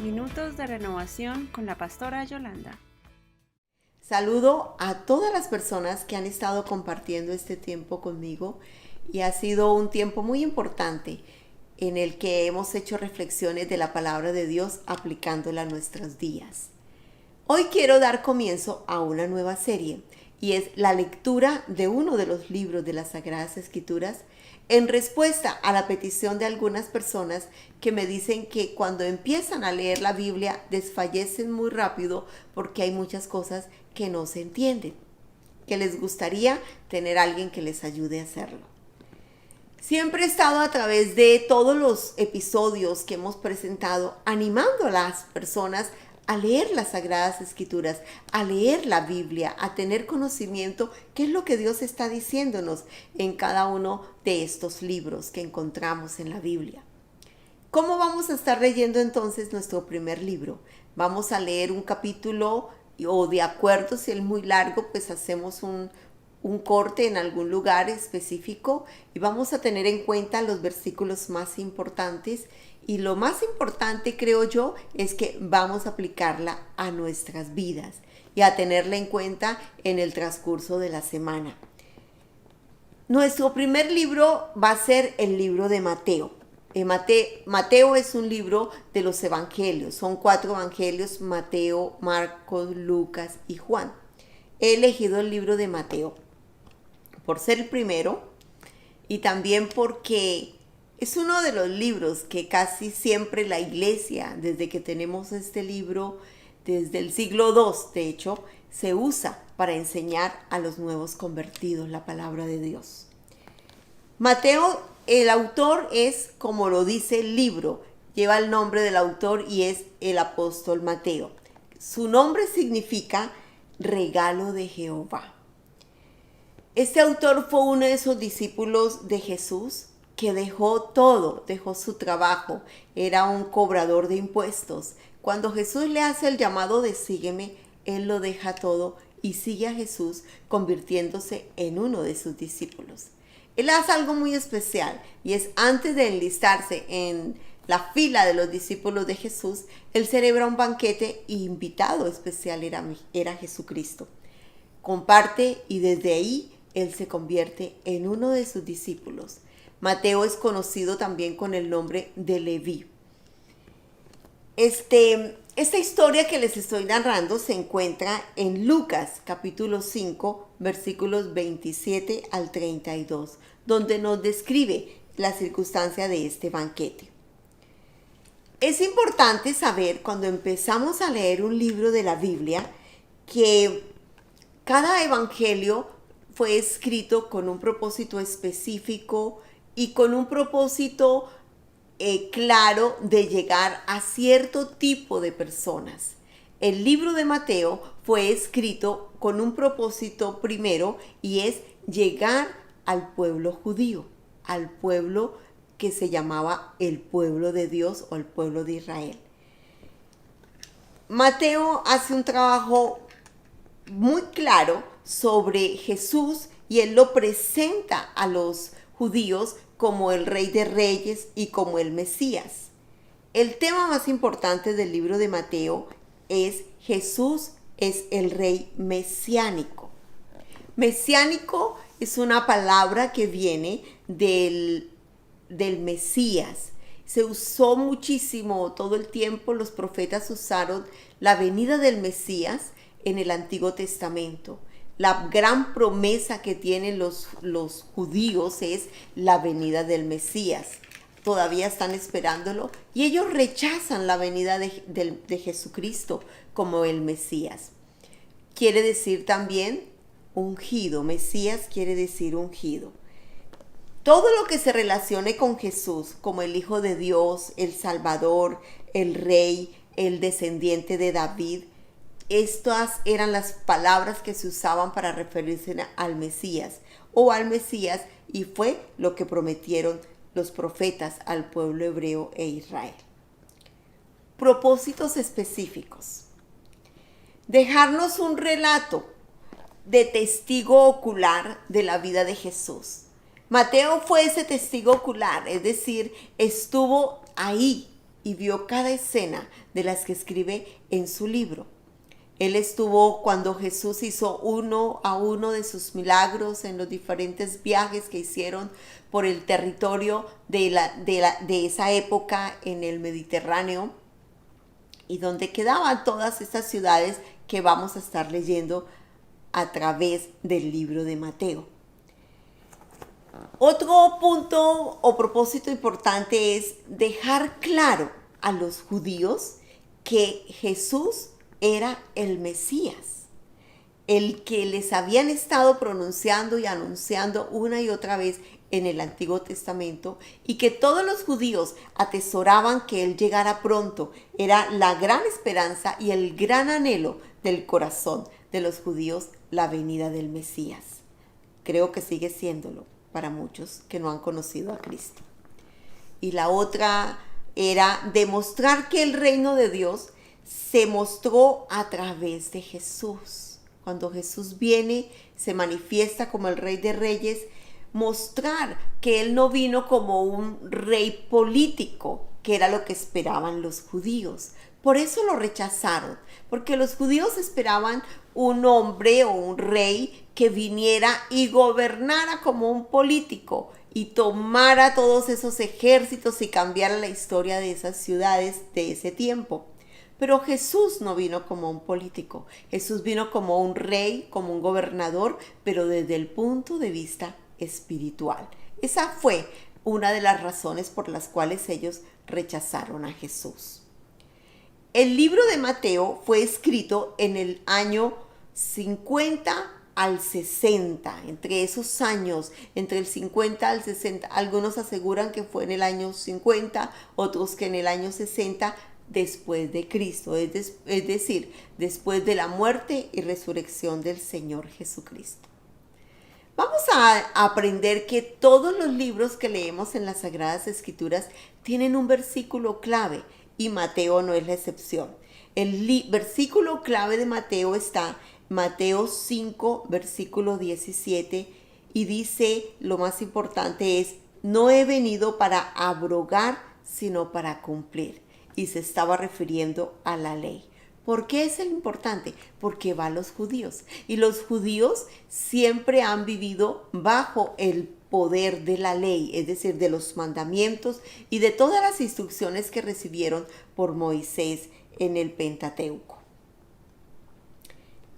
Minutos de renovación con la pastora Yolanda. Saludo a todas las personas que han estado compartiendo este tiempo conmigo y ha sido un tiempo muy importante en el que hemos hecho reflexiones de la palabra de Dios aplicándola a nuestros días. Hoy quiero dar comienzo a una nueva serie y es la lectura de uno de los libros de las Sagradas Escrituras en respuesta a la petición de algunas personas que me dicen que cuando empiezan a leer la Biblia desfallecen muy rápido porque hay muchas cosas que no se entienden, que les gustaría tener a alguien que les ayude a hacerlo. Siempre he estado a través de todos los episodios que hemos presentado animando a las personas a leer las Sagradas Escrituras, a leer la Biblia, a tener conocimiento qué es lo que Dios está diciéndonos en cada uno de estos libros que encontramos en la Biblia. ¿Cómo vamos a estar leyendo entonces nuestro primer libro? Vamos a leer un capítulo o de acuerdo, si es muy largo, pues hacemos un corte en algún lugar específico y vamos a tener en cuenta los versículos más importantes. Y lo más importante, creo yo, es que vamos a aplicarla a nuestras vidas y a tenerla en cuenta en el transcurso de la semana. Nuestro primer libro va a ser el libro de Mateo. Mateo es un libro de los evangelios. Son 4 evangelios: Mateo, Marcos, Lucas y Juan. He elegido el libro de Mateo por ser el primero y también porque es uno de los libros que casi siempre la iglesia, desde que tenemos este libro, desde el siglo II, de hecho, se usa para enseñar a los nuevos convertidos la palabra de Dios. Mateo, el autor es, como lo dice el libro, lleva el nombre del autor y es el apóstol Mateo. Su nombre significa regalo de Jehová. Este autor fue uno de esos discípulos de Jesús que dejó todo, dejó su trabajo, era un cobrador de impuestos. Cuando Jesús le hace el llamado de sígueme, él lo deja todo y sigue a Jesús, convirtiéndose en uno de sus discípulos. Él hace algo muy especial y es antes de enlistarse en la fila de los discípulos de Jesús, él celebra un banquete y invitado especial era Jesucristo. Comparte y desde ahí él se convierte en uno de sus discípulos. Mateo es conocido también con el nombre de Leví. Esta historia que les estoy narrando se encuentra en Lucas capítulo 5, versículos 27 al 32, donde nos describe la circunstancia de este banquete. Es importante saber cuando empezamos a leer un libro de la Biblia que cada evangelio fue escrito con un propósito específico y con un propósito claro de llegar a cierto tipo de personas. El libro de Mateo fue escrito con un propósito primero y es llegar al pueblo judío, al pueblo que se llamaba el pueblo de Dios o el pueblo de Israel. Mateo hace un trabajo muy claro sobre Jesús y él lo presenta a los judíos como el Rey de Reyes y como el Mesías. El tema más importante del libro de Mateo es Jesús es el Rey mesiánico. Mesiánico es una palabra que viene del Mesías. Se usó muchísimo todo el tiempo, los profetas usaron la venida del Mesías en el Antiguo Testamento. La gran promesa que tienen los judíos es la venida del Mesías. Todavía están esperándolo y ellos rechazan la venida de Jesucristo como el Mesías. Quiere decir también ungido. Mesías quiere decir ungido. Todo lo que se relacione con Jesús como el Hijo de Dios, el Salvador, el Rey, el descendiente de David, estas eran las palabras que se usaban para referirse al Mesías y fue lo que prometieron los profetas al pueblo hebreo e Israel. Propósitos específicos. Dejarnos un relato de testigo ocular de la vida de Jesús. Mateo fue ese testigo ocular, es decir, estuvo ahí y vio cada escena de las que escribe en su libro. Él estuvo cuando Jesús hizo uno a uno de sus milagros en los diferentes viajes que hicieron por el territorio de esa época en el Mediterráneo, y donde quedaban todas estas ciudades que vamos a estar leyendo a través del libro de Mateo. Otro punto o propósito importante es dejar claro a los judíos que Jesús era el Mesías, el que les habían estado pronunciando y anunciando una y otra vez en el Antiguo Testamento, y que todos los judíos atesoraban que Él llegara pronto. Era la gran esperanza y el gran anhelo del corazón de los judíos, la venida del Mesías. Creo que sigue siéndolo para muchos que no han conocido a Cristo. Y la otra era demostrar que el reino de Dios se mostró a través de Jesús. Cuando Jesús viene, se manifiesta como el Rey de Reyes, mostrar que Él no vino como un rey político, que era lo que esperaban los judíos. Por eso lo rechazaron, porque los judíos esperaban un hombre o un rey que viniera y gobernara como un político y tomara todos esos ejércitos y cambiara la historia de esas ciudades de ese tiempo. Pero Jesús no vino como un político. Jesús vino como un rey, como un gobernador, pero desde el punto de vista espiritual. Esa fue una de las razones por las cuales ellos rechazaron a Jesús. El libro de Mateo fue escrito en el año 50 al 60, entre esos años, entre el 50 al 60, algunos aseguran que fue en el año 50, otros que en el año 60 después de Cristo, es decir, después de la muerte y resurrección del Señor Jesucristo. Vamos a aprender que todos los libros que leemos en las Sagradas Escrituras tienen un versículo clave, y Mateo no es la excepción. El versículo clave de Mateo está Mateo 5, versículo 17, y dice, lo más importante es, no he venido para abrogar, sino para cumplir. Y se estaba refiriendo a la ley. ¿Por qué es el importante? Porque va a los judíos. Y los judíos siempre han vivido bajo el poder de la ley, es decir, de los mandamientos y de todas las instrucciones que recibieron por Moisés en el Pentateuco.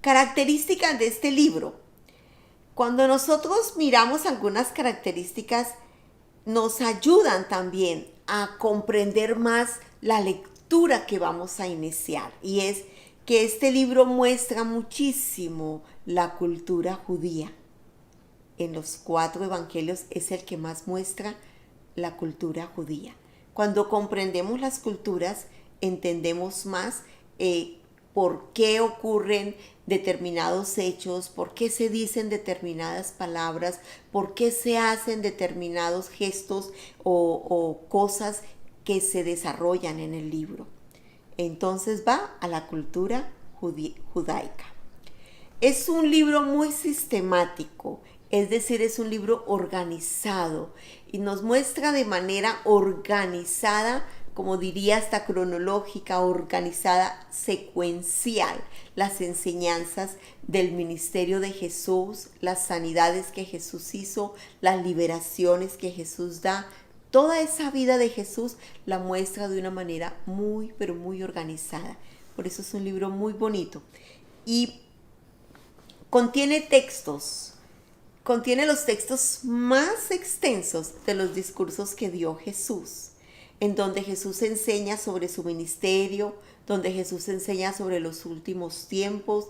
Características de este libro. Cuando nosotros miramos algunas características, nos ayudan también a comprender más la lectura que vamos a iniciar, y es que este libro muestra muchísimo la cultura judía. En los 4 evangelios es el que más muestra la cultura judía. Cuando comprendemos las culturas, entendemos más por qué ocurren determinados hechos, por qué se dicen determinadas palabras, por qué se hacen determinados gestos o cosas que se desarrollan en el libro. Entonces va a la cultura judaica. Es un libro muy sistemático, es decir, es un libro organizado y nos muestra de manera organizada, como diría hasta cronológica, organizada, secuencial, las enseñanzas del ministerio de Jesús, las sanidades que Jesús hizo, las liberaciones que Jesús da. Toda esa vida de Jesús la muestra de una manera muy, pero muy organizada. Por eso es un libro muy bonito. Y contiene los textos más extensos de los discursos que dio Jesús, en donde Jesús enseña sobre su ministerio, donde Jesús enseña sobre los últimos tiempos.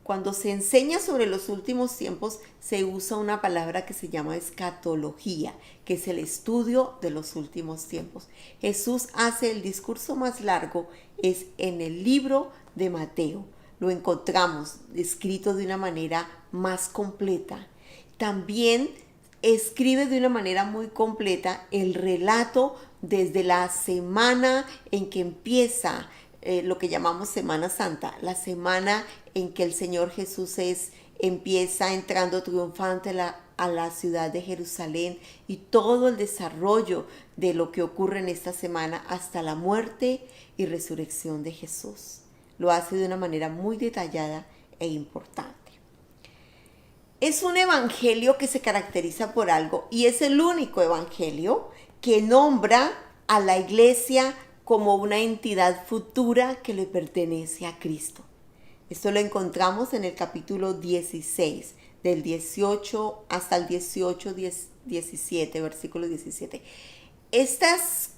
Cuando se enseña sobre los últimos tiempos, se usa una palabra que se llama escatología, que es el estudio de los últimos tiempos. Jesús hace el discurso más largo, es en el libro de Mateo. Lo encontramos escrito de una manera más completa. También escribe de una manera muy completa el relato desde la semana en que empieza lo que llamamos Semana Santa, la semana en que el Señor Jesús empieza entrando triunfante a la ciudad de Jerusalén y todo el desarrollo de lo que ocurre en esta semana hasta la muerte y resurrección de Jesús. Lo hace de una manera muy detallada e importante. Es un evangelio que se caracteriza por algo y es el único evangelio que nombra a la iglesia como una entidad futura que le pertenece a Cristo. Esto lo encontramos en el capítulo 16, del 18 hasta el 17, versículo 17. Estas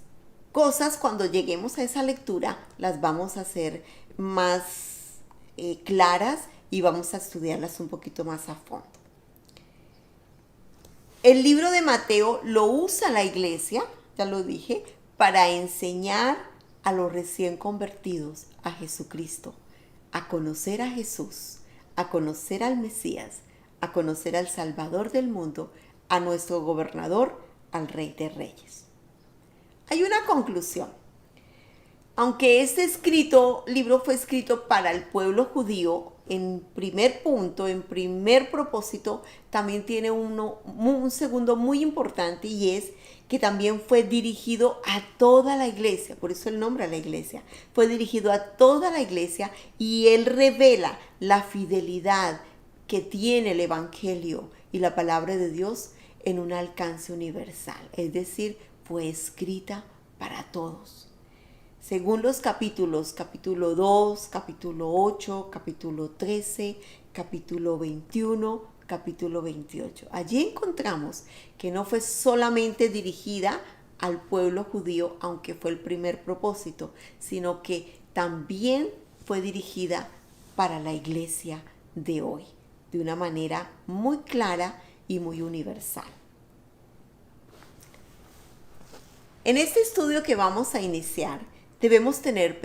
cosas, cuando lleguemos a esa lectura, las vamos a hacer más claras y vamos a estudiarlas un poquito más a fondo. El libro de Mateo lo usa la iglesia, ya lo dije, para enseñar a los recién convertidos a Jesucristo, a conocer a Jesús, a conocer al Mesías, a conocer al Salvador del mundo, a nuestro gobernador, al Rey de Reyes. Hay una conclusión. Aunque este libro fue escrito para el pueblo judío, en primer punto, en primer propósito, también tiene un segundo muy importante, y es que también fue dirigido a toda la iglesia. Por eso el nombre a la iglesia. Fue dirigido a toda la iglesia y él revela la fidelidad que tiene el evangelio y la palabra de Dios en un alcance universal. Es decir, fue escrita para todos. Según los capítulos, capítulo 2, capítulo 8, capítulo 13, capítulo 21, capítulo 28. Allí encontramos que no fue solamente dirigida al pueblo judío, aunque fue el primer propósito, sino que también fue dirigida para la iglesia de hoy, de una manera muy clara y muy universal. En este estudio que vamos a iniciar, debemos tener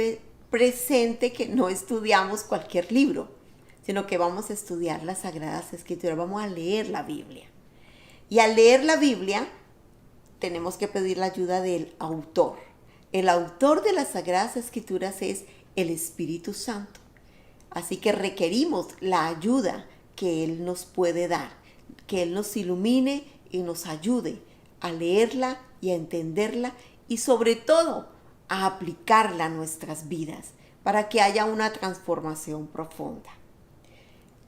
presente que no estudiamos cualquier libro, sino que vamos a estudiar las Sagradas Escrituras, vamos a leer la Biblia. Y al leer la Biblia, tenemos que pedir la ayuda del autor. El autor de las Sagradas Escrituras es el Espíritu Santo. Así que requerimos la ayuda que Él nos puede dar, que Él nos ilumine y nos ayude a leerla y a entenderla y sobre todo a aplicarla a nuestras vidas para que haya una transformación profunda.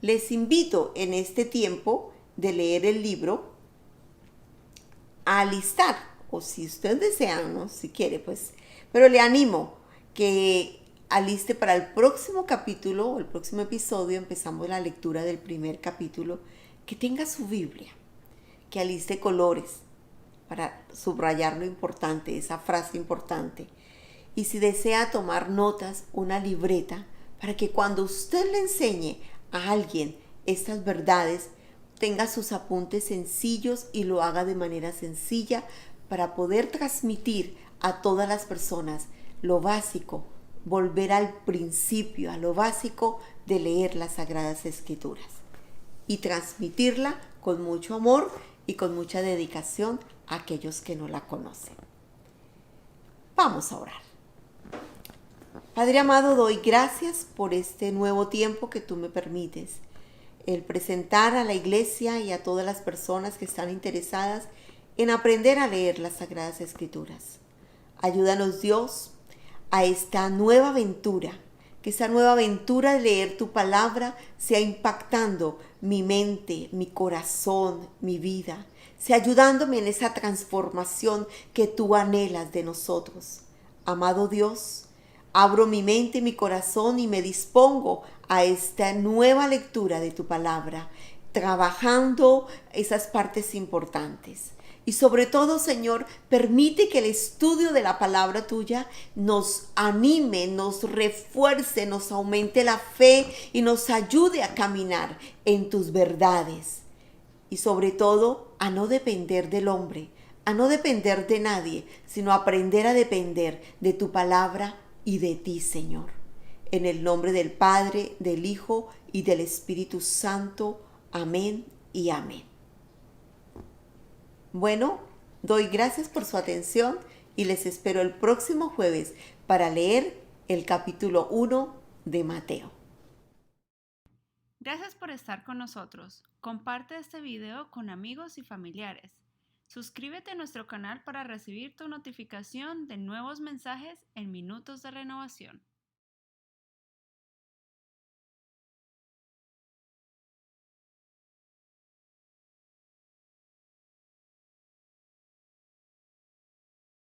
Les invito en este tiempo de leer el libro a alistar, o si usted desea, ¿no? Si quiere, pues, pero le animo que aliste para el próximo capítulo o el próximo episodio. Empezamos la lectura del primer capítulo, que tenga su Biblia, que aliste colores para subrayar lo importante, esa frase importante. Y si desea tomar notas, una libreta, para que cuando usted le enseñe a alguien estas verdades, tenga sus apuntes sencillos y lo haga de manera sencilla para poder transmitir a todas las personas lo básico, volver al principio, a lo básico de leer las Sagradas Escrituras y transmitirla con mucho amor y con mucha dedicación a aquellos que no la conocen. Vamos a orar. Padre amado, doy gracias por este nuevo tiempo que tú me permites, el presentar a la iglesia y a todas las personas que están interesadas en aprender a leer las Sagradas Escrituras. Ayúdanos, Dios, a esta nueva aventura, que esa nueva aventura de leer tu palabra sea impactando mi mente, mi corazón, mi vida, sea ayudándome en esa transformación que tú anhelas de nosotros. Amado Dios, abro mi mente y mi corazón y me dispongo a esta nueva lectura de tu palabra, trabajando esas partes importantes. Y sobre todo, Señor, permite que el estudio de la palabra tuya nos anime, nos refuerce, nos aumente la fe y nos ayude a caminar en tus verdades. Y sobre todo, a no depender del hombre, a no depender de nadie, sino aprender a depender de tu palabra y de ti, Señor. En el nombre del Padre, del Hijo y del Espíritu Santo. Amén y amén. Bueno, doy gracias por su atención y les espero el próximo jueves para leer el capítulo 1 de Mateo. Gracias por estar con nosotros. Comparte este video con amigos y familiares. Suscríbete a nuestro canal para recibir tu notificación de nuevos mensajes en Minutos de Renovación.